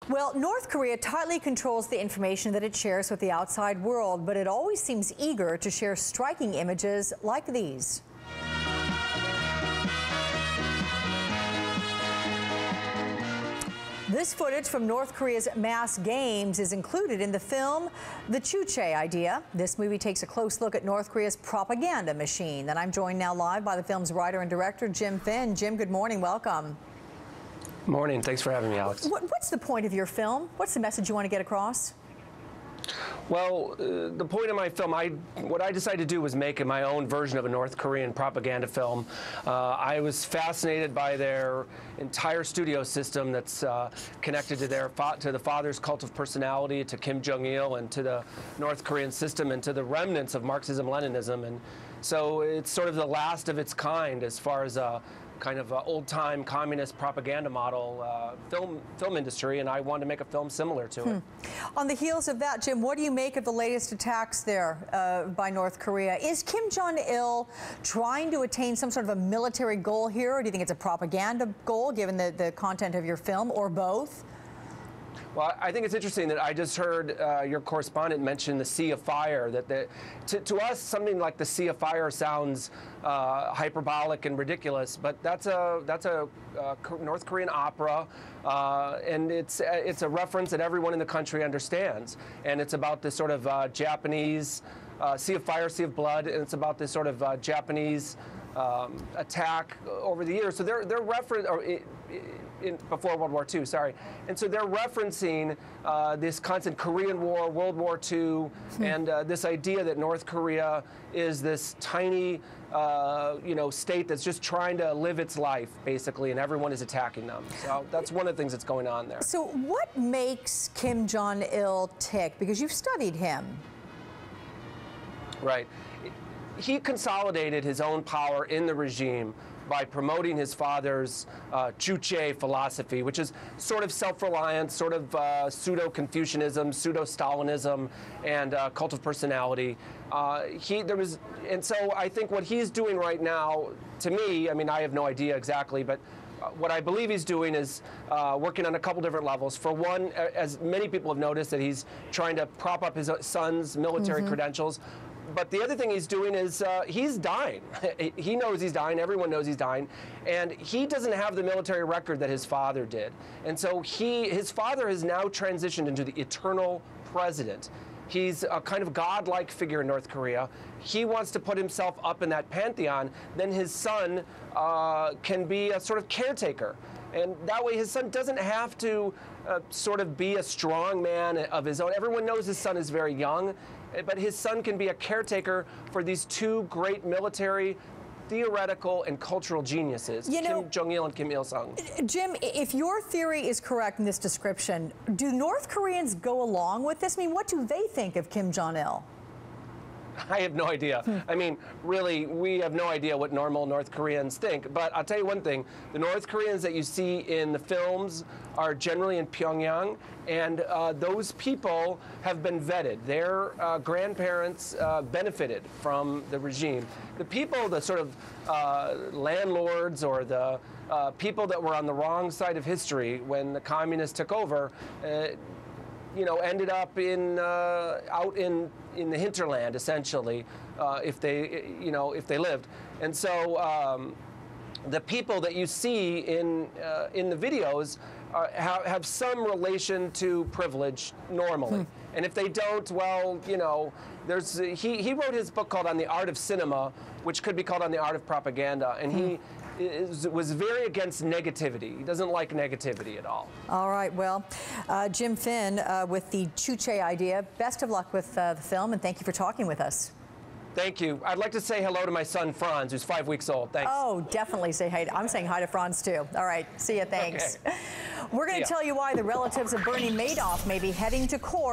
Well, North Korea tightly controls the information that it shares with the outside world, but it always seems eager to share striking images like these. This footage from North Korea's mass games is included in the film The Juche Idea. This movie takes a close look at North Korea's propaganda machine. And I'm joined now live by the film's writer and director, Jim Finn. Jim, good morning. Welcome. Morning. Thanks for having me, Alex. What's the point of your film? What's the message you want to get across? Well, the point of my film, what I decided to do was make my own version of a North Korean propaganda film. I was fascinated by their entire studio system that's connected to the father's cult of personality, to Kim Jong-il, and to the North Korean system, and to the remnants of Marxism-Leninism. And so it's sort of the last of its kind as far as kind of old-time communist propaganda model film industry, and I wanted to make a film similar to it. On the heels of that, Jim, what do you make of the latest attacks there by North Korea? Is Kim Jong-il trying to attain some sort of a military goal here, or do you think it's a propaganda goal, given the content of your film, or both? Well, I think it's interesting that I just heard your correspondent mention the Sea of Fire. That to us, something like the Sea of Fire sounds hyperbolic and ridiculous, but that's a North Korean opera, and it's a reference that everyone in the country understands. And it's about this sort of Japanese Sea of Fire, Sea of Blood, and it's about this sort of Japanese attack over the years. So they're before World War II, sorry. And so they're referencing this constant Korean War, World War II, and this idea that North Korea is this tiny, state that's just trying to live its life, basically, and everyone is attacking them. So that's one of the things that's going on there. So what makes Kim Jong-il tick? Because you've studied him. Right. He consolidated his own power in the regime by promoting his father's Juche philosophy, which is sort of self-reliance, sort of pseudo-Confucianism, pseudo-Stalinism, and cult of personality. And so I think what he's doing right now, to me, I mean, I have no idea exactly, but what I believe he's doing is working on a couple different levels. For one, as many people have noticed, that he's trying to prop up his son's military credentials. But the other thing he's doing is he's dying. He knows he's dying. Everyone knows he's dying. And he doesn't have the military record that his father did. And so his father has now transitioned into the eternal president. He's a kind of godlike figure in North Korea. He wants to put himself up in that pantheon. Then his son can be a sort of caretaker. And that way his son doesn't have to sort of be a strong man of his own. Everyone knows his son is very young, but his son can be a caretaker for these two great military, theoretical, and cultural geniuses, Kim Jong-il and Kim Il-sung. Jim, if your theory is correct in this description, do North Koreans go along with this? I mean, what do they think of Kim Jong-il? I have no idea. I mean, really, we have no idea what normal North Koreans think. But I'll tell you one thing. The North Koreans that you see in the films are generally in Pyongyang, and those people have been vetted. Their grandparents benefited from the regime. The people, the sort of landlords or the people that were on the wrong side of history when the communists took over, ended up out in the hinterland, essentially, if they lived. And so the people that you see in the videos have some relation to privilege normally. And if they don't, well, he wrote his book called On the Art of Cinema, which could be called On the Art of Propaganda, and he was very against negativity. He doesn't like negativity at all. All right, well, Jim Finn with the Juche Idea. Best of luck with the film, and thank you for talking with us. Thank you. I'd like to say hello to my son, Franz, who's 5 weeks old. Thanks. Oh, definitely say hi. I'm saying hi to Franz, too. All right, see you. Thanks. Okay. We're going to tell you why the relatives of Bernie Madoff may be heading to court.